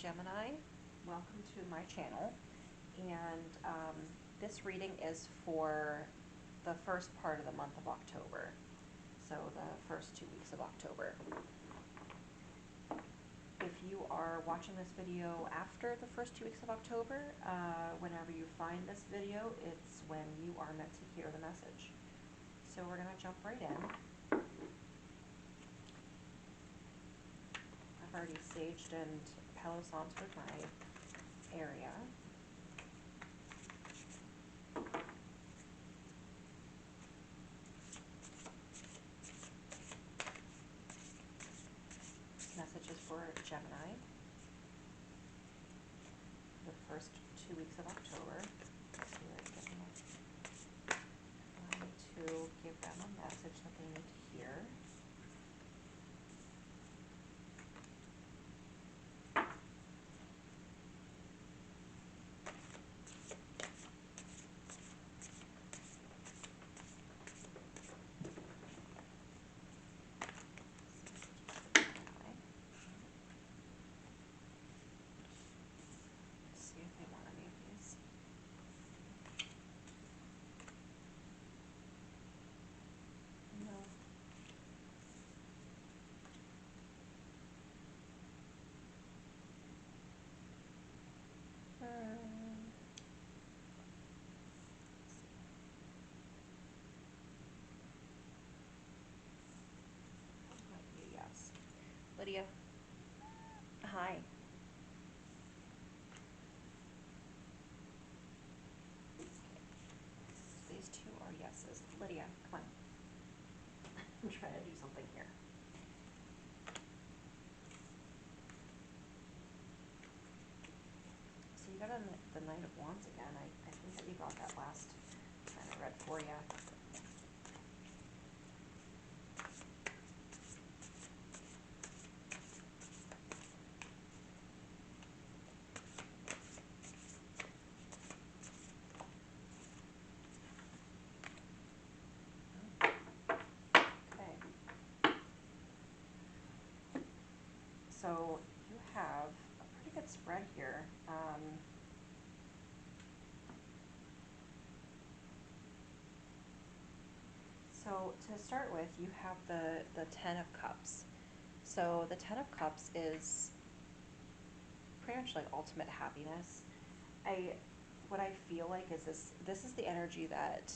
Gemini. Welcome to my channel. And this reading is for the first part of the month of October. So the first 2 weeks of October. If you are watching this video after the first 2 weeks of October, whenever you find this video, it's when you are meant to hear the message. So we're going to jump right in. I've already saged and Palo Santo'd my area. This message is for Gemini. The first 2 weeks of October. I need to give them a message that they need to hear. See if they want any of these. No. Yes. Lydia. Hi. These two are yeses. Lydia, come on. I'm trying to do something here. So you got the Knight of Wands again. I think that you got that last time I read for you. So you have a pretty good spread here. So to start with, you have the Ten of Cups. So the Ten of Cups is pretty much like ultimate happiness. What I feel like is this is the energy that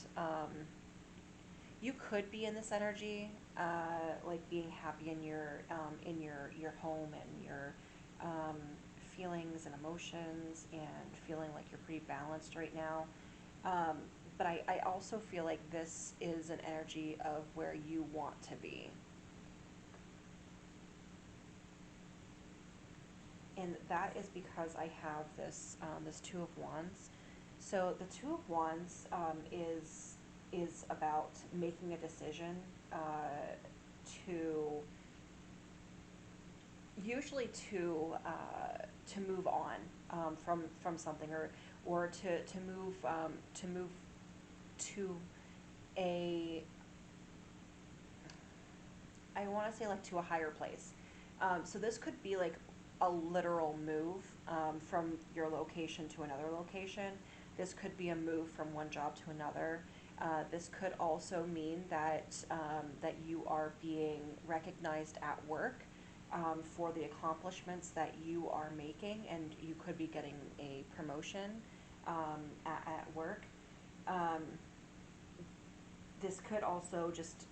you could be in this energy, like being happy in your home and your feelings and emotions, and feeling like you're pretty balanced right now. But I also feel like this is an energy of where you want to be. And that is because I have this Two of Wands. So the Two of Wands is about making a decision to usually to move on from something, or to move to a, I want to say like to a higher place. So this could be like a literal move from your location to another location. This could be a move from one job to another. This could also mean that that you are being recognized at work for the accomplishments that you are making, and you could be getting a promotion at work. Um, this could also just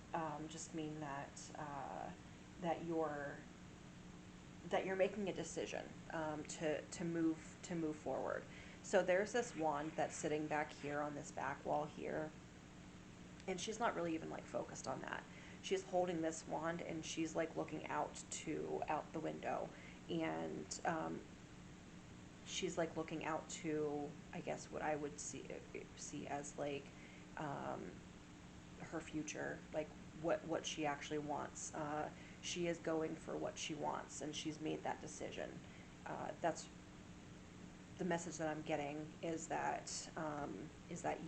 mean that that you're making a decision to move forward. So there's this wand that's sitting back here on this back wall here, and she's not really even like focused on that. She's holding this wand and she's like looking out the window, and she's like looking out to, I guess, what I would see as like her future, like what she actually wants. She is going for what she wants, and she's made that decision. That's the message that I'm getting, is that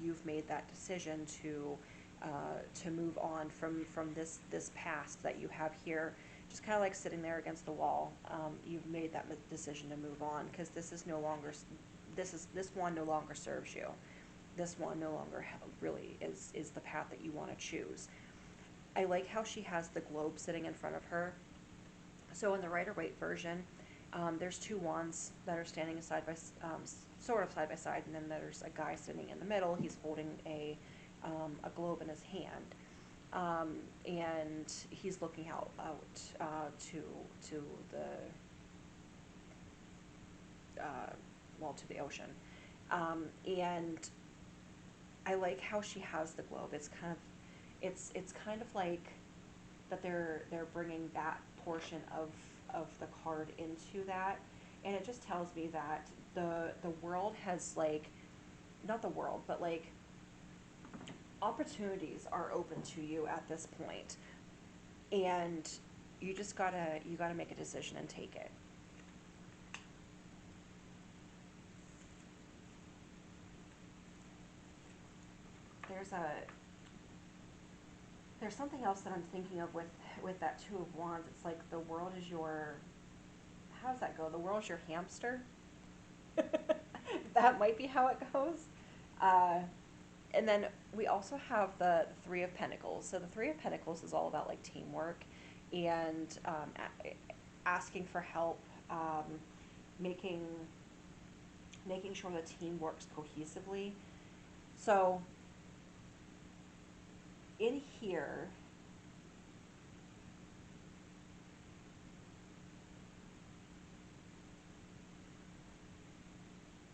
you've made that decision to move on from this past that you have here. just kind of like sitting there against the wall. You've made that decision to move on because this is no longer, this one no longer serves you. This one no longer really is the path that you want to choose. I like how she has the globe sitting in front of her. So in the Rider-Waite version, there's two wands that are standing sort of side by side, and then there's a guy sitting in the middle. He's holding a globe in his hand, and he's looking out to the to the ocean, and I like how she has the globe. It's kind of like that they're bringing that portion of the card into that, and it just tells me that the world has, like, not the world, but like opportunities are open to you at this point, and you gotta make a decision and take it. There's something else that I'm thinking of with that Two of Wands. It's like the world is your, how does that go? The world's your hamster? That might be how it goes. Uh, and then we also have the Three of Pentacles. So the Three of Pentacles is all about like teamwork and asking for help, making sure the team works cohesively. So in here,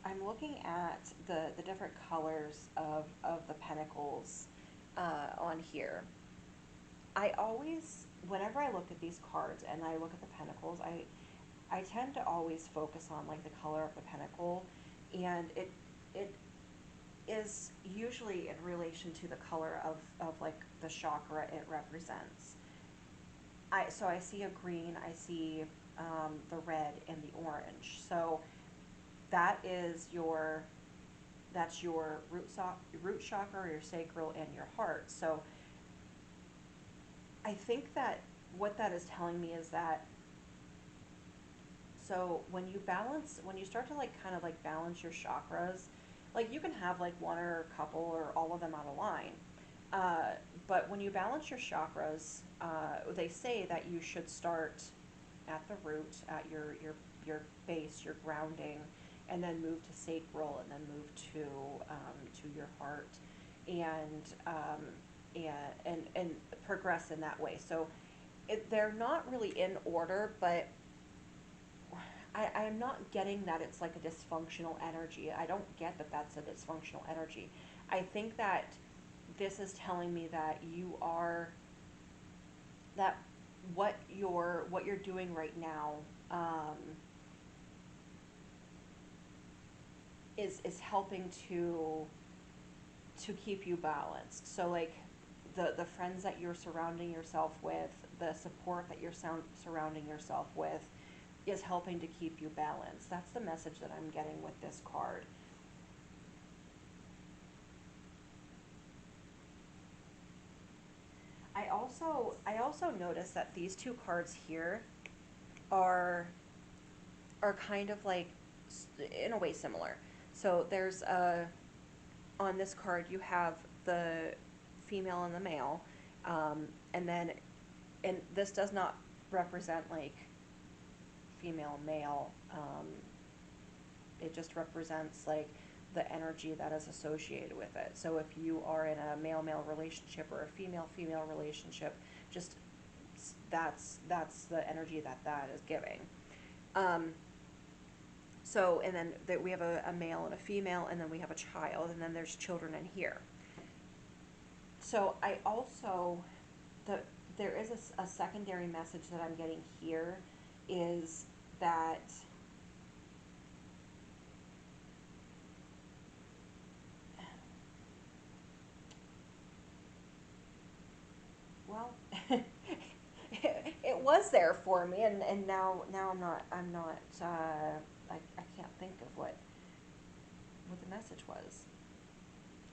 I'm looking at the different colors of the pentacles on here. I always, whenever I look at these cards and I look at the pentacles, I tend to always focus on like the color of the pentacle, and it is usually in relation to the color of like the chakra it represents. So I see a green, I see the red and the orange. So that's your root chakra, your sacral, and your heart. So I think that what that is telling me is that, so when you start to like kind of like balance your chakras, like you can have like one or a couple or all of them out of line. But when you balance your chakras, they say that you should start at the root, at your base, your grounding, and then move to sacral, and then move to your heart, and progress in that way. So they're not really in order, but I'm not getting that it's like a dysfunctional energy. I don't get that that's a dysfunctional energy. I think that this is telling me that that what you're doing right now is helping to keep you balanced. So like the friends that you're surrounding yourself with, the support that you're surrounding yourself with, is helping to keep you balanced. That's the message that I'm getting with this card. I also noticed that these two cards here are kind of like in a way similar. So there's on this card you have the female and the male, and then, and this does not represent like female male. It just represents like the energy that is associated with it. So if you are in a male male relationship or a female female relationship, just that's the energy that is giving. So, and then we have a male and a female, and then we have a child, and then there's children in here. So I also, there is a secondary message that I'm getting here, is that well, it was there for me, and now I'm not I can't think of what the message was.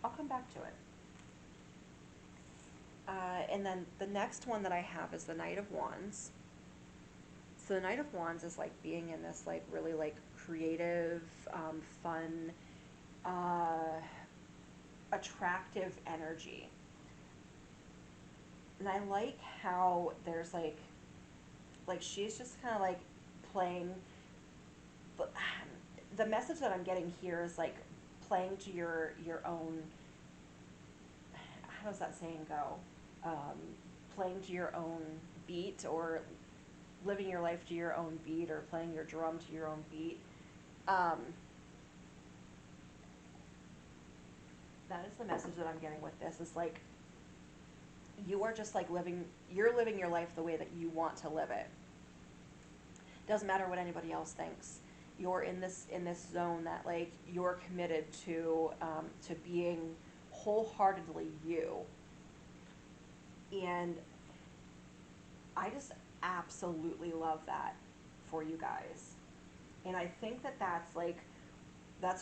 I'll come back to it. And then the next one that I have is the Knight of Wands. So the Knight of Wands is like being in this like really like creative, fun, uh, attractive energy. And I like how there's like she's just kind of like playing, but the message that I'm getting here is like playing to your own, how does that saying go? Um, Playing to your own beat, or living your life to your own beat, or playing your drum to your own beat. Um, that is the message that I'm getting with this. Is like you are just like you're living your life the way that you want to live it. Doesn't matter what anybody else thinks. You're in this zone that like you're committed to being wholeheartedly you. And I just absolutely love that for you guys. And I think that that's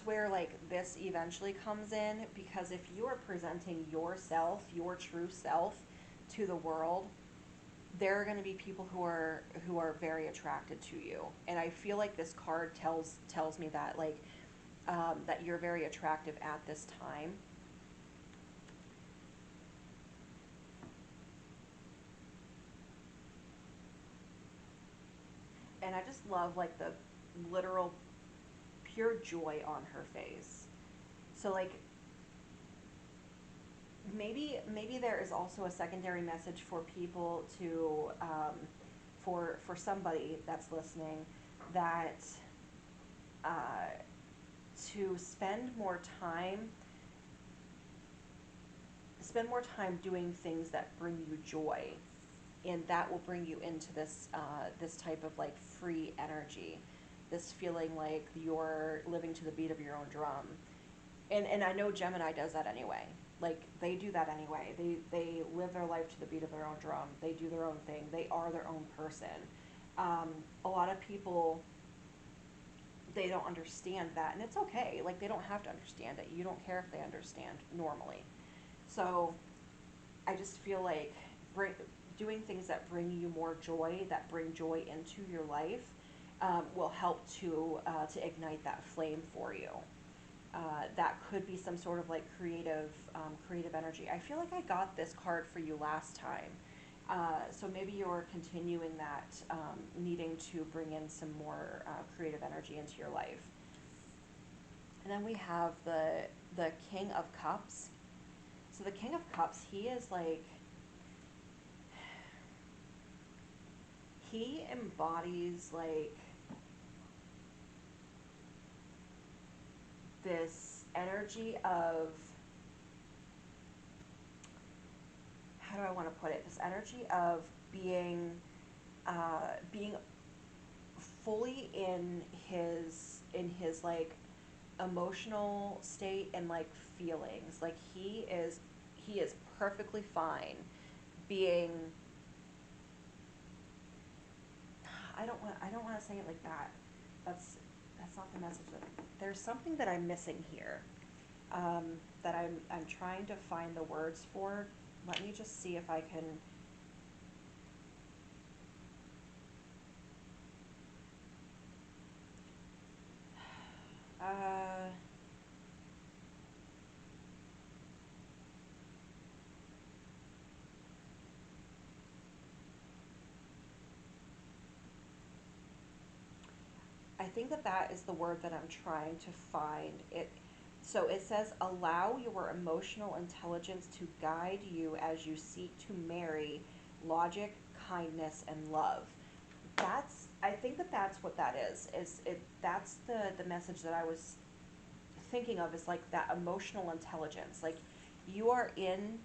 where like this eventually comes in, because if you are presenting yourself, your true self to the world, there are going to be people who are very attracted to you. And I feel like this card tells me that like that you're very attractive at this time. And I just love like the literal pure joy on her face. So like maybe there is also a secondary message for people to for somebody that's listening, that uh, to spend more time doing things that bring you joy, and that will bring you into this type of like free energy, this feeling like you're living to the beat of your own drum. And I know Gemini does that anyway. Like they do that anyway. They live their life to the beat of their own drum. They do their own thing. They are their own person. A lot of people, they don't understand that, and it's okay. Like they don't have to understand it. You don't care if they understand normally. So I just feel like doing things that bring you more joy, that bring joy into your life, will help to ignite that flame for you. That could be some sort of like creative energy. I feel like I got this card for you last time, so maybe you're continuing that, needing to bring in some more creative energy into your life. And then we have the King of Cups. So the King of Cups, he is like, he embodies like this energy of, how do I want to put it? This energy of being fully in his like emotional state and like feelings. Like he is perfectly fine being. I don't want to say it like that. That's that's not the message. There's something that I'm missing here, that I'm trying to find the words for. Let me just see if I can. Uh, I think that that is the word that I'm trying to find. So it says, allow your emotional intelligence to guide you as you seek to marry logic, kindness, and love. I think that that's what that is. That's the message that I was thinking of, is like that emotional intelligence. Like you are in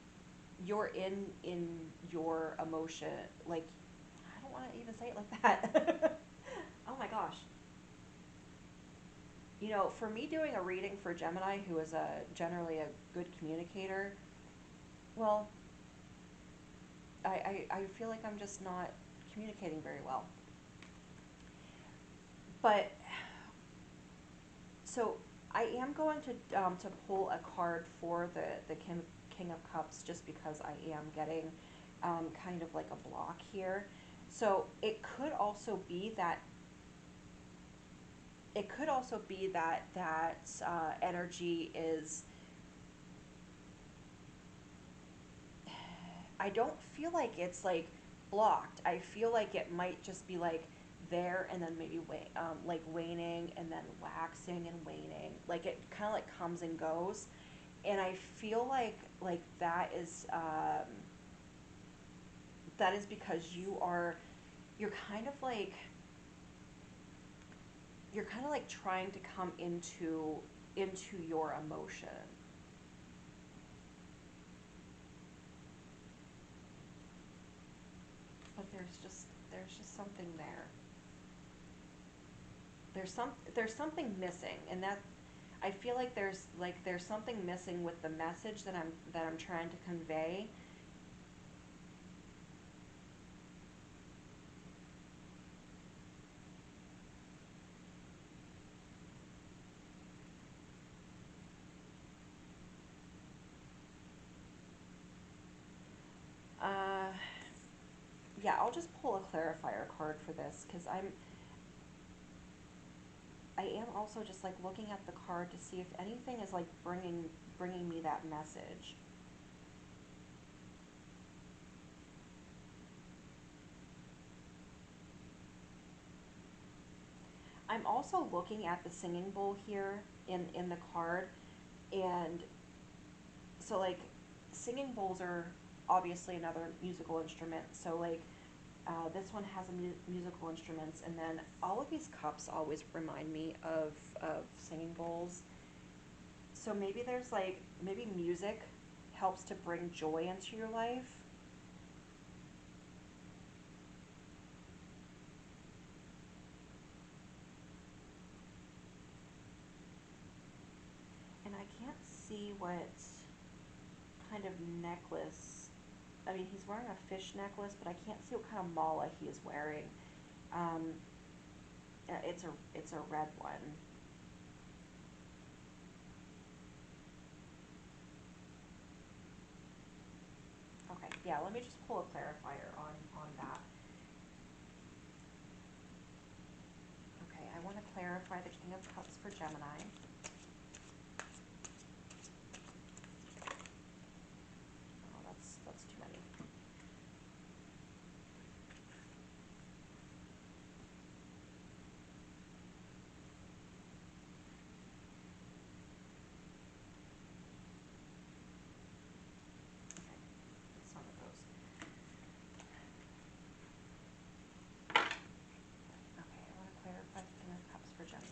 your emotion. Like, I don't want to even say it like that. Oh my gosh. You know, for me doing a reading for Gemini, who is generally a good communicator, well, I feel like I'm just not communicating very well. But so I am going to pull a card for the King of Cups, just because I am getting kind of like a block here. So it could also be that energy is, I don't feel like it's like blocked. I feel like it might just be like there and then maybe like waning and then waxing and waning. Like it kind of like comes and goes. And I feel like that is because you're kind of like you're kind of like trying to come into your emotion. But there's just something there. There's something missing, and that I feel like there's something missing with the message that I'm trying to convey. Uh, yeah, I'll just pull a clarifier card for this because I am also just like looking at the card to see if anything is like bringing me that message. I'm also looking at the singing bowl here in the card, and so like singing bowls are obviously another musical instrument. So like this one has musical instruments, and then all of these cups always remind me of singing bowls. So maybe there's like maybe music helps to bring joy into your life. And I can't see what kind of necklace. I mean, he's wearing a fish necklace, but I can't see what kind of mala he is wearing. Um, it's a red one. Okay, yeah. Let me just pull a clarifier on that. Okay, I want to clarify the King of Cups for Gemini. Oh, that's too many. Okay, it's none of those. Okay, I want to clarify the King of Cups for Gemini.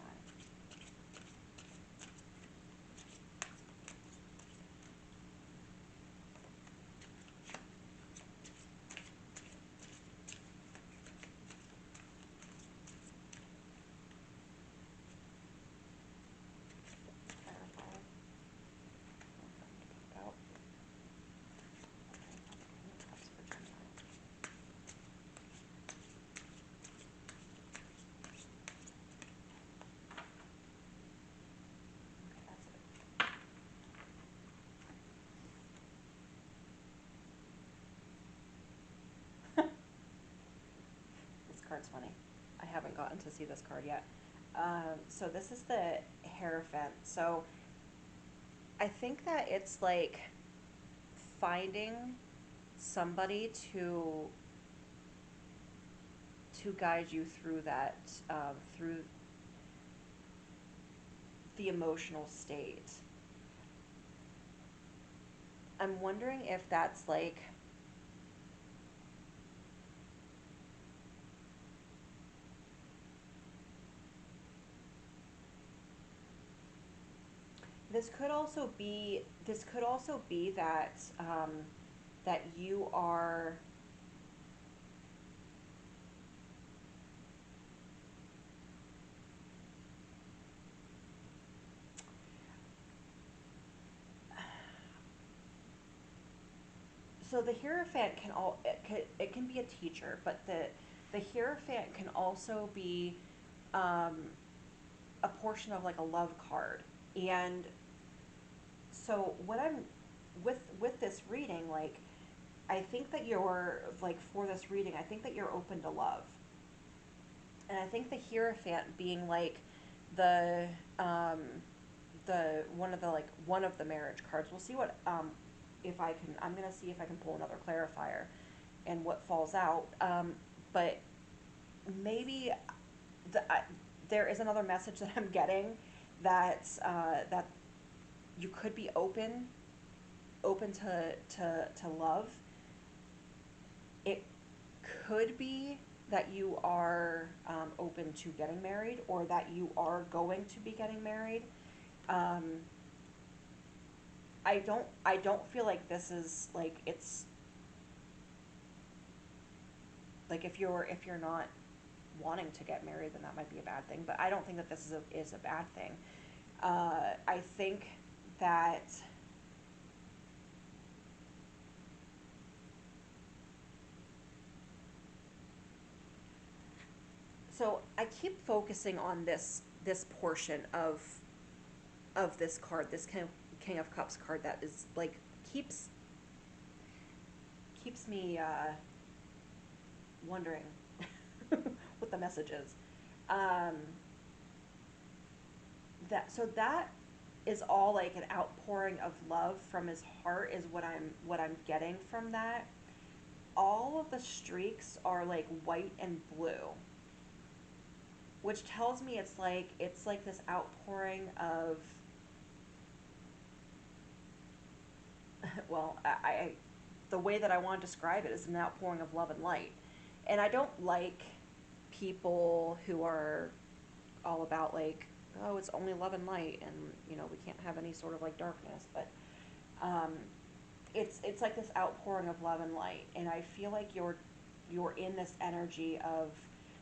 Clarify. Out. Okay, King of Cups for Gemini. Okay, that's it. This card's funny. I haven't gotten to see this card yet. So this is the Hierophant. So I think that it's like finding somebody to guide you through that through the emotional state. I'm wondering if that's like this could also be that that you are, so the Hierophant it can be a teacher, but the Hierophant can also be um, a portion of like a love card. And so what I'm with this reading, like I think that you're, like, for this reading, I think that you're open to love. And I think the Hierophant being like the, um, one of the marriage cards. We'll see what, if I can, I'm gonna see if I can pull another clarifier and what falls out. But maybe the, there is another message that I'm getting that, that you could be open to love. It could be that you are, open to getting married, or that you are going to be getting married. Um, I don't feel like this is like, it's like, if you're not wanting to get married, then that might be a bad thing. But I don't think that this is a bad thing. I think that, so I keep focusing on this portion of this card, this King of Cups card, that is like, keeps keeps me, wondering what the message is. Um, that is all like an outpouring of love from his heart, is what I'm getting from that. All of the streaks are like white and blue, which tells me it's like this outpouring of, well, the way that I want to describe it is an outpouring of love and light. And I don't like people who are all about like, oh, it's only love and light, and we can't have any sort of like darkness. But, um, it's like this outpouring of love and light, and I feel like you're in this energy of,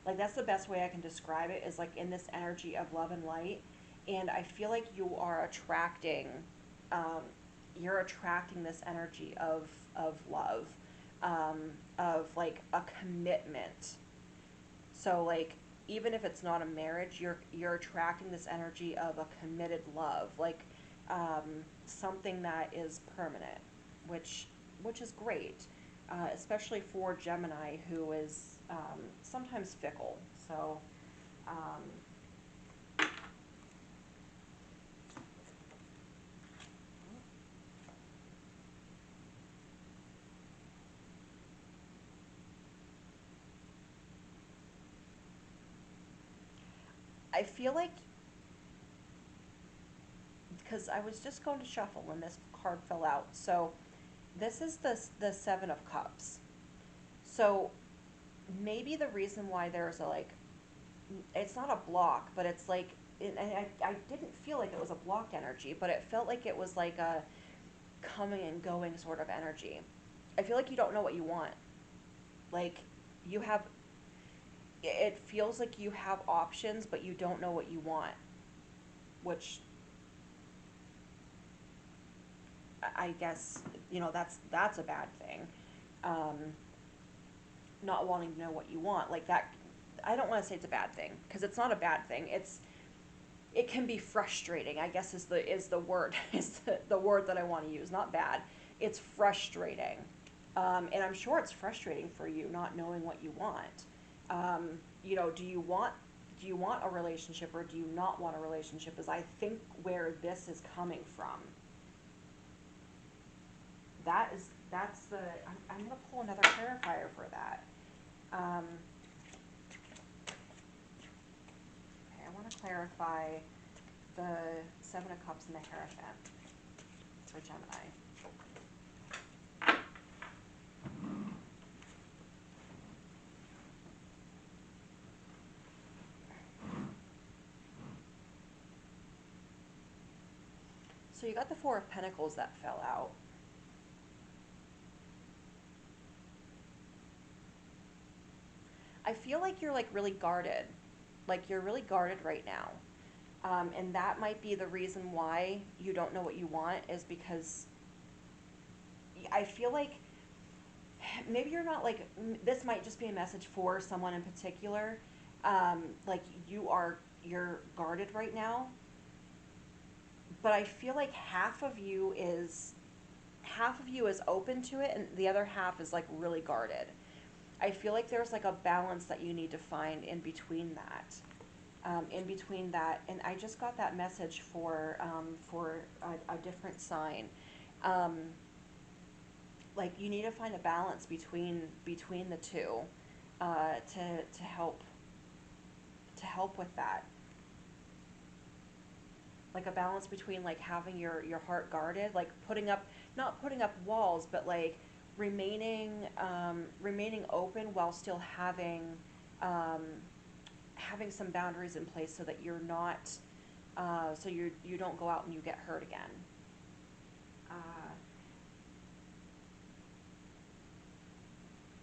like, that's the best way I can describe it, is like in this energy of love and light. And I feel like um, you're attracting this energy of love, of like a commitment. So like, even if it's not a marriage, you're attracting this energy of a committed love, like, something that is permanent, which which is great, especially for Gemini, who is, sometimes fickle. So, um, I feel like, because I was just going to shuffle when this card fell out. So this is the Seven of Cups. So maybe the reason why there's a, like, it's not a block, but it's like, and I didn't feel like it was a blocked energy, but it felt like it was like a coming and going sort of energy. I feel like you don't know what you want. Like, you have, it feels like you have options, but you don't know what you want, which I guess, that's a bad thing. Um, Not wanting to know what you want, like that, I don't want to say it's a bad thing, because it's not a bad thing. It can be frustrating, I guess, is the word is the word that I want to use. Not bad. It's frustrating, and I'm sure it's frustrating for you not knowing what you want. Do you want a relationship, or do you not want a relationship? Is, I think, where this is coming from. That's the. I'm gonna pull another clarifier for that. Um, okay, I want to clarify the Seven of Cups and the Hierophant for Gemini. So you got the Four of Pentacles that fell out. I feel like you're like really guarded. Like, you're really guarded right now. And that might be the reason why you don't know what you want, is because I feel like maybe you're not like, this might just be a message for someone in particular. Like, you're guarded right now, but I feel like half of you is half of you is open to it and the other half is like really guarded. I feel like there's like a balance that you need to find in between that. In between that, and I just got that message for a different sign. Um, like you need to find a balance between the two, to help with that. Like a balance between like having your heart guarded, like putting up, not putting up walls, but like remaining open while still um, having some boundaries in place so that you're not, so you don't go out and you get hurt again. Uh,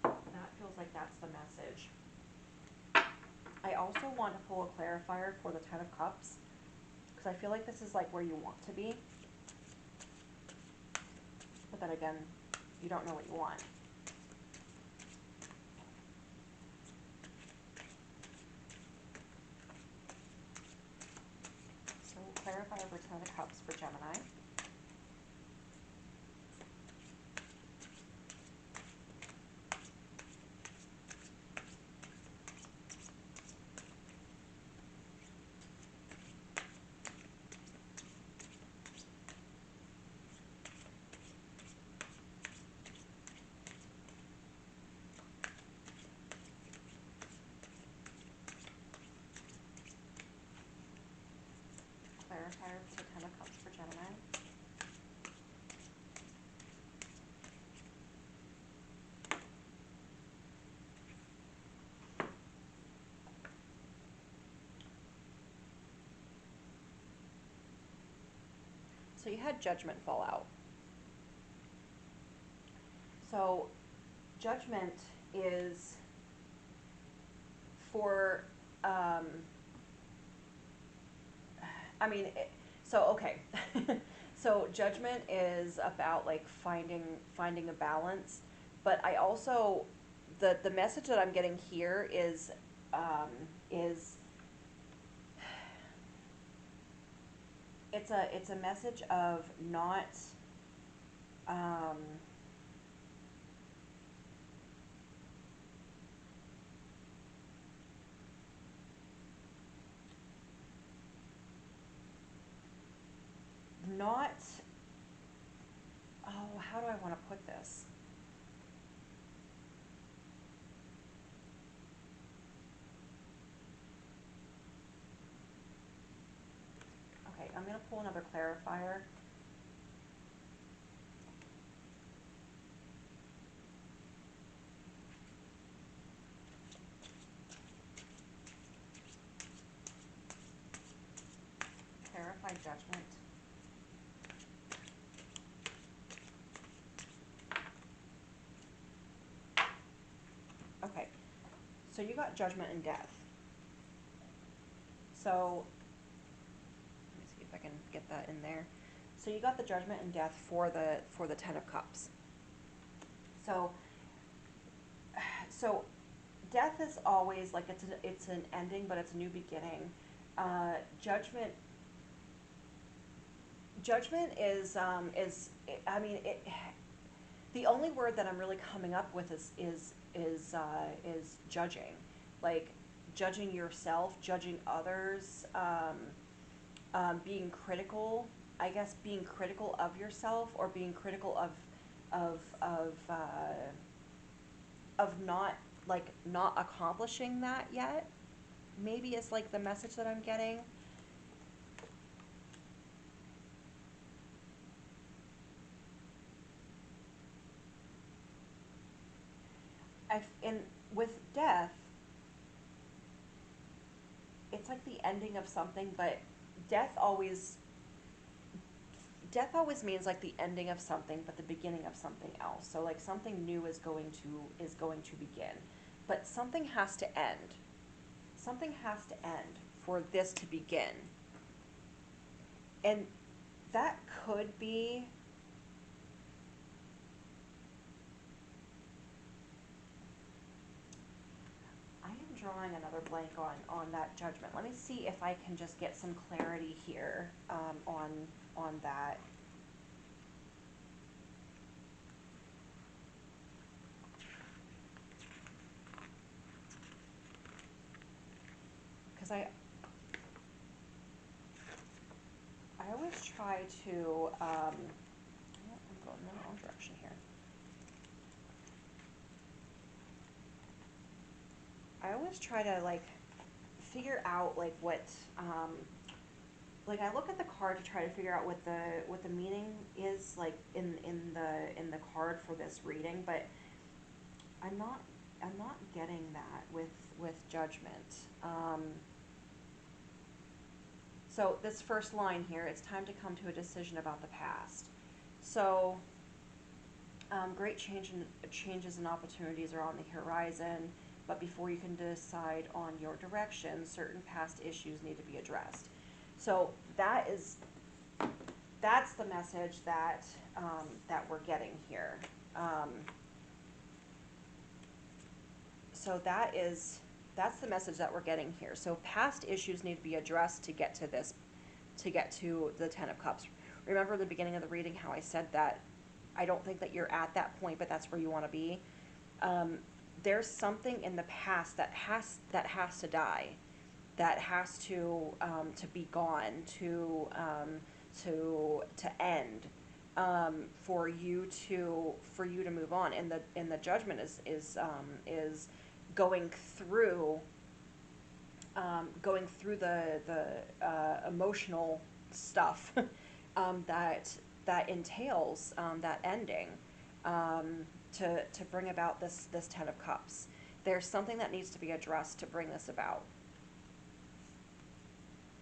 that feels like that's the message. I also want to pull a clarifier for the Ten of Cups because I feel like this is like where you want to be, but then again, you don't know what you want. So clarifier for Ten of Cups for Gemini. Clarifier for Ten of Cups for Gemini. So you had Judgment fall out. So Judgment is for, um, I mean, so okay. So Judgment is about like finding a balance, but I also, the message that I'm getting here um, is it's a message of not, um, not, oh, how do I want to put this? Okay, I'm going to pull another clarifier. Clarify Judgment. Okay, so you got Judgment and Death. So let me see if I can get that in there. So you got the Judgment and Death for the Ten of Cups. So so death is always like it's an ending, but it's a new beginning. Judgment is I mean it. The only word that I'm really coming up with is judging, like judging yourself, judging others, being critical. I guess being critical of yourself or being critical of of uh, of not like not accomplishing that yet. Maybe it's like the message that I'm getting. And with death, it's like the ending of something, but death always death always means like the ending of something, but the beginning of something else. So like something new is going to begin, but something has to end. Something has to end for this to begin, and that could be. I am drawing another blank on that Judgment. Let me see if I can just get some clarity here on that. because I always try to, I'm going in the wrong direction here. I always try to like figure out like what, like I look at the card to try to figure out what the meaning is like in the card for this reading, but I'm not getting that with judgment. So this first line here, it's time to come to a decision about the past. So great changes and opportunities are on the horizon, but before you can decide on your direction, certain past issues need to be addressed. So that's the message that that we're getting here. So that's the message that we're getting here. So past issues need to be addressed to get to this, to get to the Ten of Cups. Remember the beginning of the reading how I said that I don't think that you're at that point, but that's where you want to be. There's something in the past that has to die, that has to be gone, to end, for you to move on. And the judgment is going through the emotional stuff that entails that ending, to bring about this Ten of Cups. There's something that needs to be addressed to bring this about.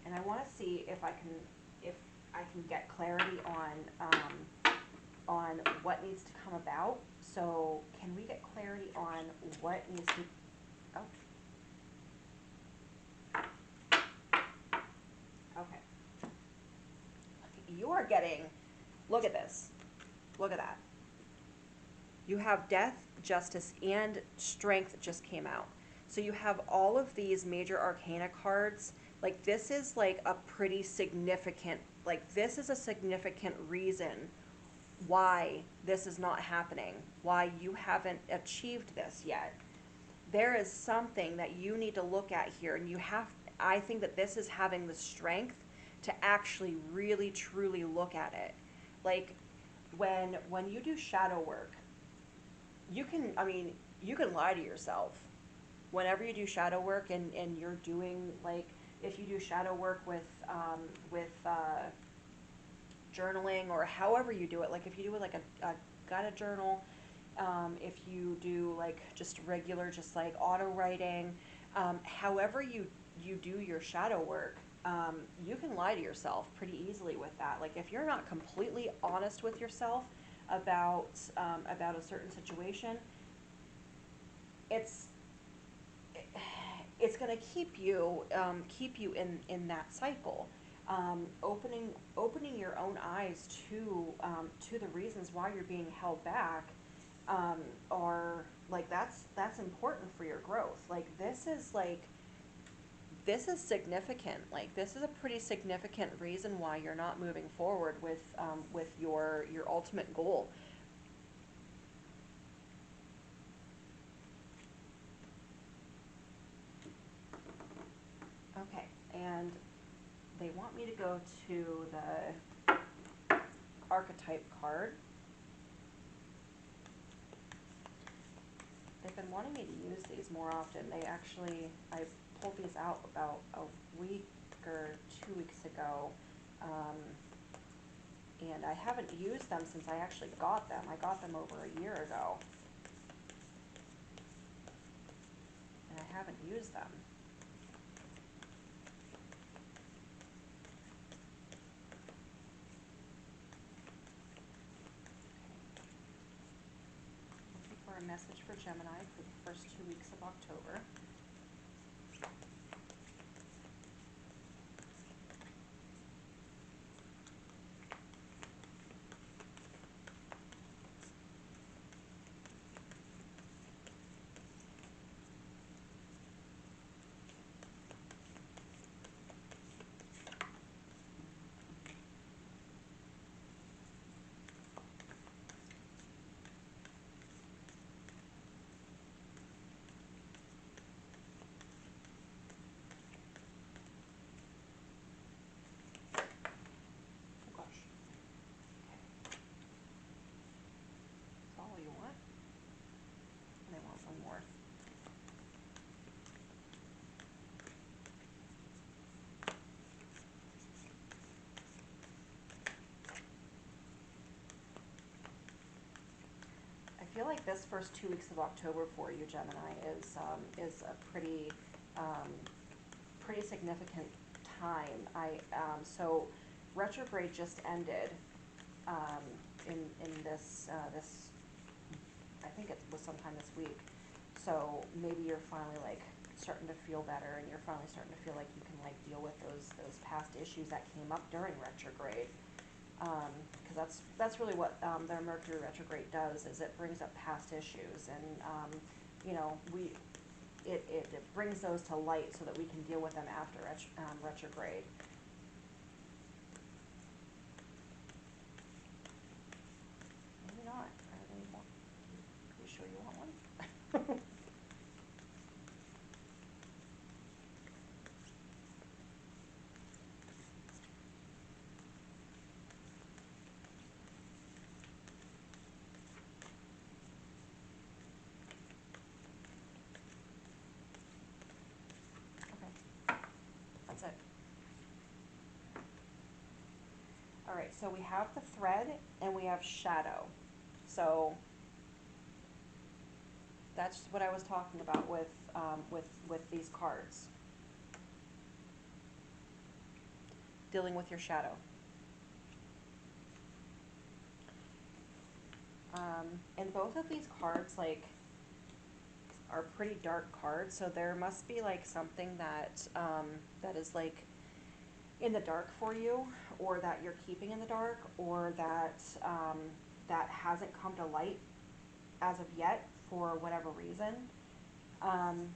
And I want to see if I can get clarity on what needs to come about. So can we get clarity on what needs to? Oh. Okay. You are getting. Look at this. Look at that. You have death, justice, and strength just came out. So you have all of these major arcana cards. Like this is like a pretty significant, like this is a significant reason why this is not happening, why you haven't achieved this yet. There is something that you need to look at here, and I think that this is having the strength to actually really truly look at it. Like when you do shadow work, you can lie to yourself. Whenever you do shadow work and you're doing, like, if you do shadow work with journaling, or however you do it, like if you do it like a guided journal, if you do like just regular, just like auto writing, however you do your shadow work, you can lie to yourself pretty easily with that. Like if you're not completely honest with yourself about a certain situation, it's going to keep you in that cycle. Opening your own eyes to the reasons why you're being held back, are like that's important for your growth. Like this is significant. Like this is a pretty significant reason why you're not moving forward with your ultimate goal. Okay, and they want me to go to the archetype card. They've been wanting me to use these more often. I pulled these out about a week or 2 weeks ago, and I haven't used them since I actually got them. I got them over a year ago, and I haven't used them. For a message for Gemini for the first 2 weeks of October. feel like this first 2 weeks of October for you, Gemini, is a um, pretty significant time. So retrograde just ended um, in this, I think it was sometime this week. So maybe you're finally like starting to feel better, and you're finally starting to feel like you can like deal with those past issues that came up during retrograde. Because that's really what their Mercury retrograde does, is it brings up past issues, and you know, it brings those to light so that we can deal with them after retrograde. Maybe not. Are they want? Are you sure you want one? Okay, that's it. All right, so we have the thread and we have shadow. So that's what I was talking about with these cards. Dealing with your shadow. And both of these cards, like, are pretty dark cards, so there must be like something that is like in the dark for you, or that you're keeping in the dark, or that hasn't come to light as of yet for whatever reason. Um,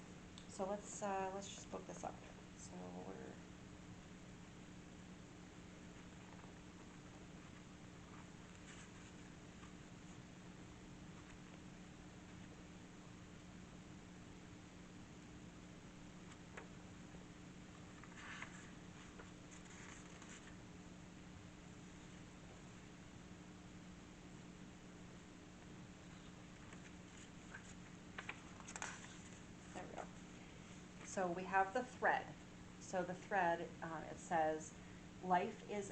so let's just look this up. So we're there we go. So we have the thread. So the thread, it says, life is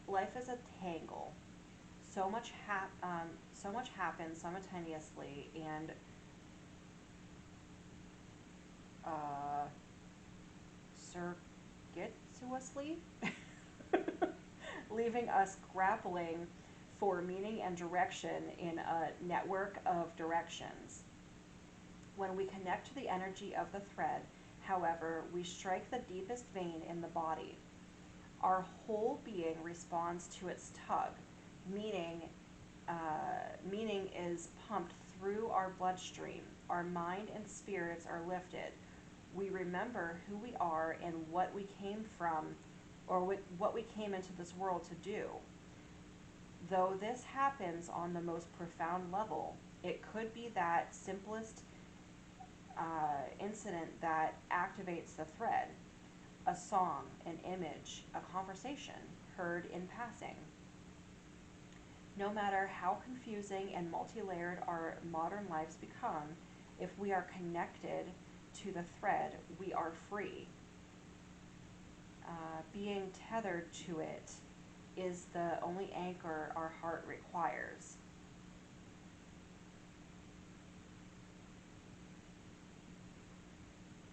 life is a tangle. So much happens simultaneously and uh, circuitously, leaving us grappling for meaning and direction in a network of directions. When we connect to the energy of the thread, however, we strike the deepest vein in the body. Our whole being responds to its tug, meaning, meaning is pumped through our bloodstream. Our mind and spirits are lifted. We remember who we are and what we came from, or what we came into this world to do. Though this happens on the most profound level, it could be that simplest incident that activates the thread: a song, an image, a conversation heard in passing. No matter how confusing and multi-layered our modern lives become, if we are connected to the thread, we are free. Being tethered to it is the only anchor our heart requires.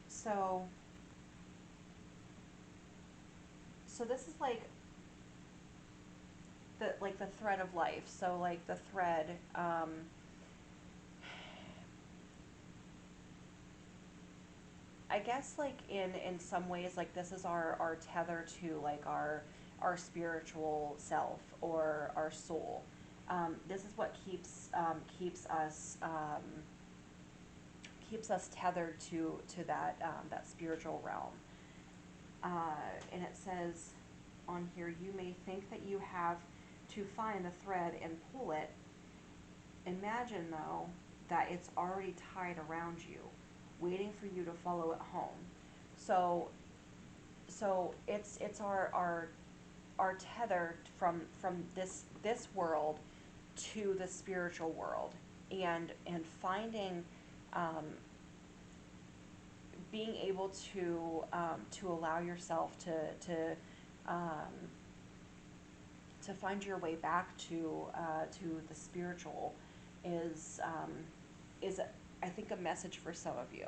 So, so this is like the thread of life. So like the thread, I guess like in some ways, like this is our tether to like our spiritual self or our soul. This is what keeps us tethered to that spiritual realm. And it says on here, you may think that you have to find the thread and pull it. Imagine, though, that it's already tied around you, waiting for you to follow it home. So, so it's our tether from this world to the spiritual world, and finding, um, being able to allow yourself um, to find your way back to the spiritual, is is I think a message for some of you.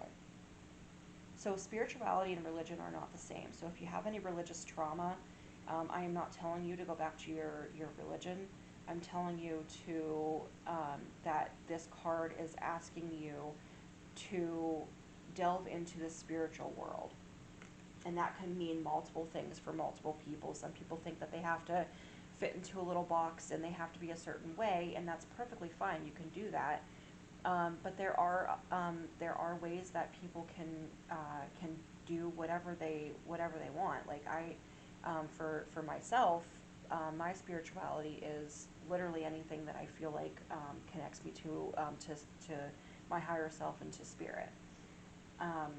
So spirituality and religion are not the same. So if you have any religious trauma, I am not telling you to go back to your religion. I'm telling you to that this card is asking you to delve into the spiritual world. And that can mean multiple things for multiple people. Some people think that they have to fit into a little box and they have to be a certain way, and that's perfectly fine. You can do that. But there are ways that people can do whatever they want. Like for myself, my spirituality is literally anything that I feel like connects me to my higher self and to spirit. Um,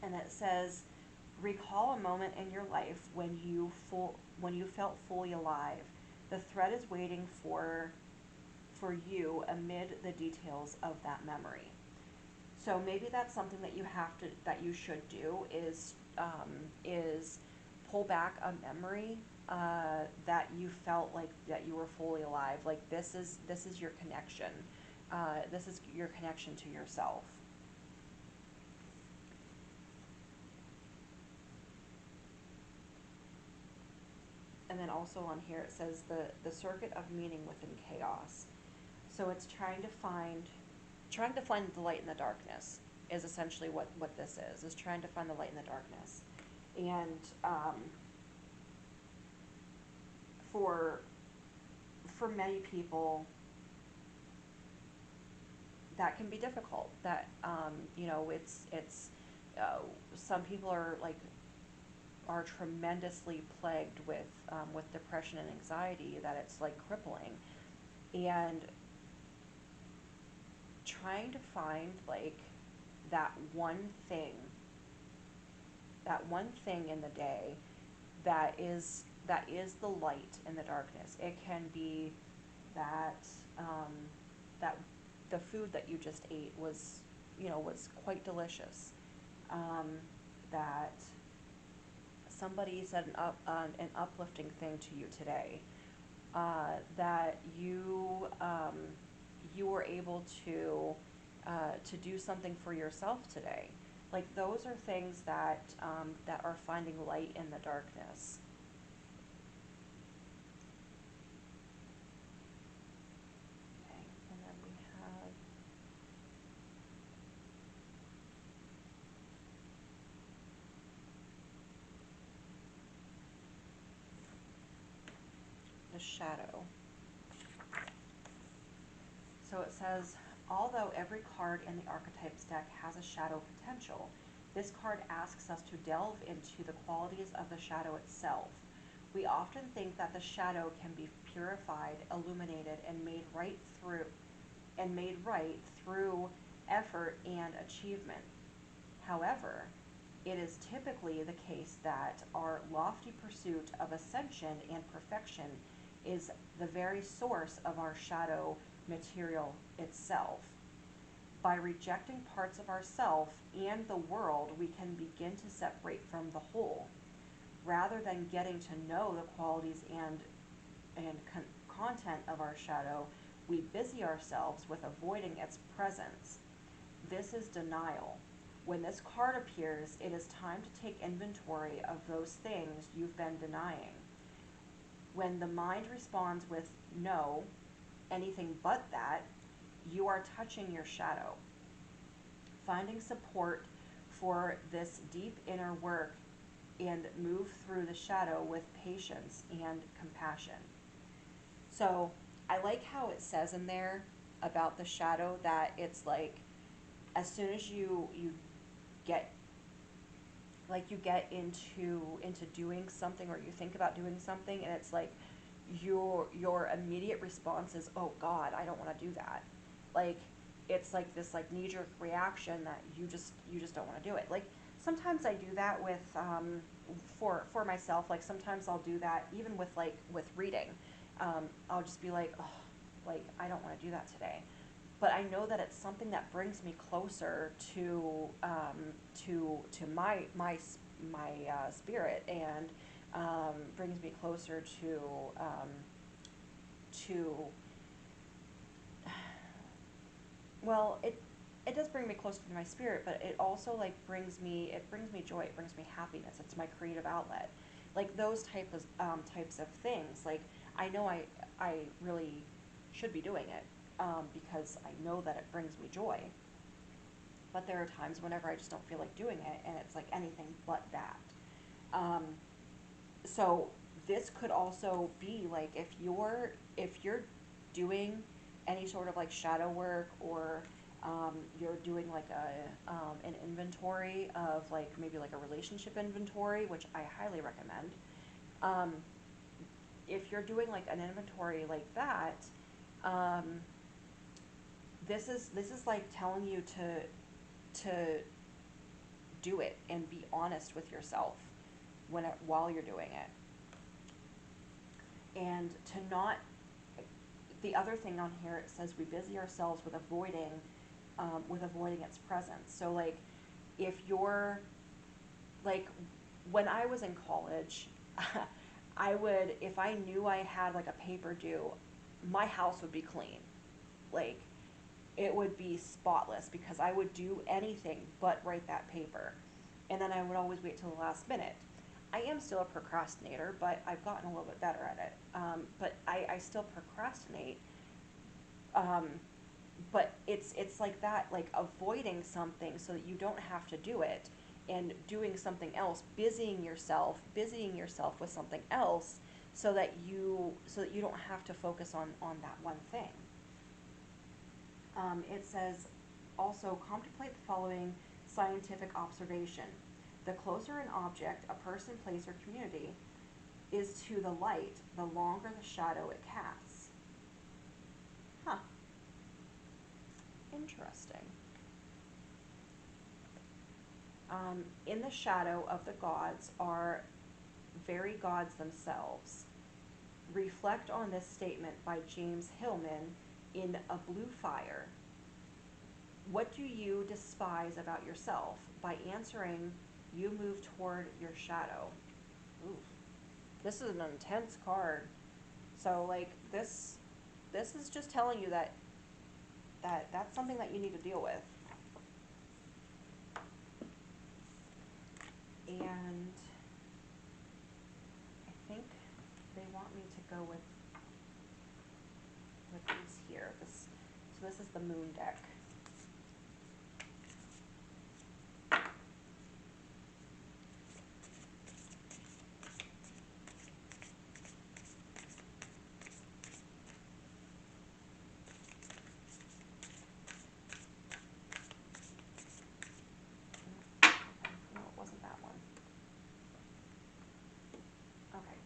and it says, recall a moment in your life when you felt fully alive. The thread is waiting for you amid the details of that memory. So maybe that's something that you should do is pull back a memory that you felt like that you were fully alive. Like this is your connection. This is your connection to yourself. And then also on here it says the circuit of meaning within chaos. So it's trying to find the light in the darkness is essentially what this is trying to find the light in the darkness. And for for many people that can be difficult. That it's some people are tremendously plagued with depression and anxiety, that it's like crippling. And trying to find like that one thing that one thing in the day that is the light in the darkness. It can be that that the food that you just ate was quite delicious. That somebody said an uplifting thing to you today. That you were able to do something for yourself today. Like those are things that are finding light in the darkness. Okay, and then we have the shadow. So it says, although every card in the archetypes deck has a shadow potential, this card asks us to delve into the qualities of the shadow itself. We often think that the shadow can be purified, illuminated, and made right through effort and achievement. However, it is typically the case that our lofty pursuit of ascension and perfection is the very source of our shadow material itself. By rejecting parts of ourself and the world, we can begin to separate from the whole. Rather than getting to know the qualities and content of our shadow, we busy ourselves with avoiding its presence. This is denial. When this card appears, it is time to take inventory of those things you've been denying. When the mind responds with no, anything but that, you are touching your shadow. Finding support for this deep inner work and move through the shadow with patience and compassion. So I like how it says in there about the shadow that it's like as soon as you get you get into doing something, or you think about doing something, and it's like your immediate response is, oh God, I don't want to do that. Like it's like this like knee-jerk reaction that you just don't want to do it. Like sometimes I do that with for myself. Like sometimes I'll do that even with reading. I'll just be like, oh, like I don't want to do that today. But I know that it's something that brings me closer to my spirit, and brings me closer to Well, it does bring me closer to my spirit, but it also like brings me joy, it brings me happiness. It's my creative outlet. Like those types of things. Like I know I really should be doing it because I know that it brings me joy. But there are times whenever I just don't feel like doing it, and it's like anything but that. Um, so this could also be like if you're doing any sort of like shadow work, or you're doing like an inventory of like maybe like a relationship inventory, which I highly recommend. um, if you're doing like an inventory like that, um, this is like telling you to do it and be honest with yourself while you're doing it, and to not. The other thing on here, it says we busy ourselves with avoiding its presence. So like if you're like when I was in college, I would, if I knew I had like a paper due, my house would be clean. Like it would be spotless because I would do anything but write that paper. And then I would always wait till the last minute. I am still a procrastinator, but I've gotten a little bit better at it. But I still procrastinate. Um, but it's like that, like avoiding something so that you don't have to do it, and doing something else, busying yourself with something else, so that you don't have to focus on that one thing. It says also contemplate the following scientific observation: the closer an object, a person, place, or community is to the light, the longer the shadow it casts. Huh. Interesting. In the shadow of the gods are very gods themselves. Reflect on this statement by James Hillman in A Blue Fire. What do you despise about yourself? By answering, you move toward your shadow. Ooh, this is an intense card. So like this is just telling you that's something that you need to deal with. And I think they want me to go with these here. This is the moon deck. No, it wasn't that one. Okay.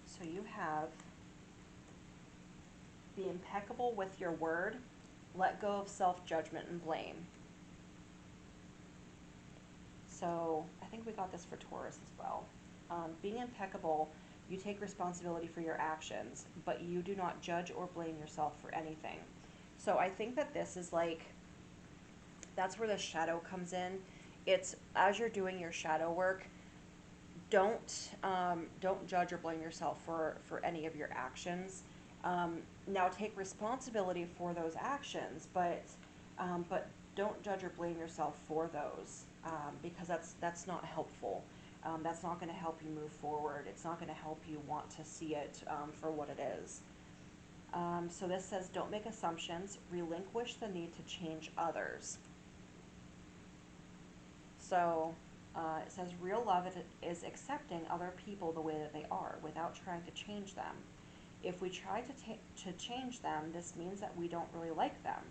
So you have be impeccable with your word, let go of self-judgment and blame. So I think we got this for Taurus as well. Being impeccable, you take responsibility for your actions, but you do not judge or blame yourself for anything. So I think that this is like, that's where the shadow comes in. It's as you're doing your shadow work, don't judge or blame yourself for any of your actions. Now take responsibility for those actions, but don't judge or blame yourself for those, because that's not helpful. That's not going to help you move forward. It's not going to help you want to see it for what it is. So this says, don't make assumptions. Relinquish the need to change others. So it says real love is accepting other people the way that they are without trying to change them. If we try to change them, this means that we don't really like them.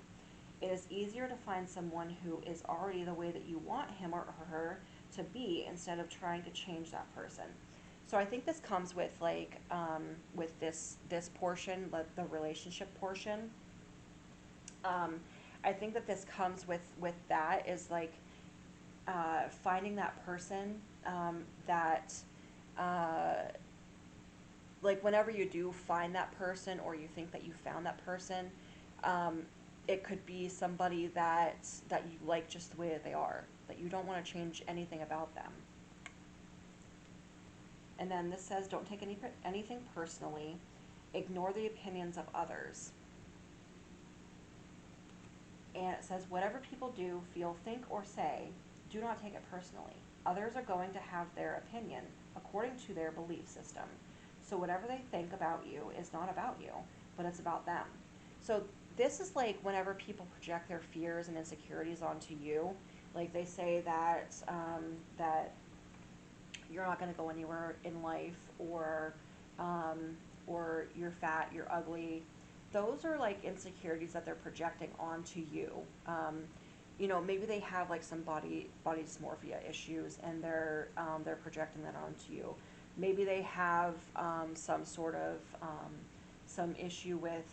It is easier to find someone who is already the way that you want him or her to be instead of trying to change that person. So I think this comes with like with this portion, like the relationship portion. Um, I think that this comes with that is like finding that person that uh, like whenever you do find that person or you think that you found that person, um, it could be somebody that you like just the way that they are, that you don't want to change anything about them. And then this says, don't take anything personally, ignore the opinions of others. And it says, whatever people do, feel, think, or say, do not take it personally. Others are going to have their opinion according to their belief system. So whatever they think about you is not about you, but it's about them. So this is like whenever people project their fears and insecurities onto you, like they say that that you're not going to go anywhere in life, or you're fat, you're ugly. Those are like insecurities that they're projecting onto you. Maybe they have like some body dysmorphia issues, and they're projecting that onto you. Maybe they have some sort of some issue with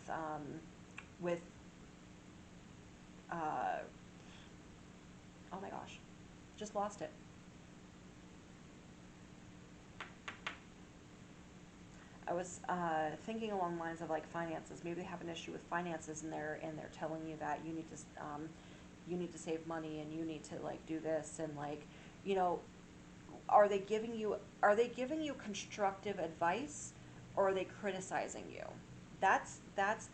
uh, oh my gosh, just lost it. I was thinking along the lines of like finances. Maybe they have an issue with finances, and they're telling you that you need to save money and you need to like do this, and like, you know, are they giving you constructive advice, or are they criticizing you? That's the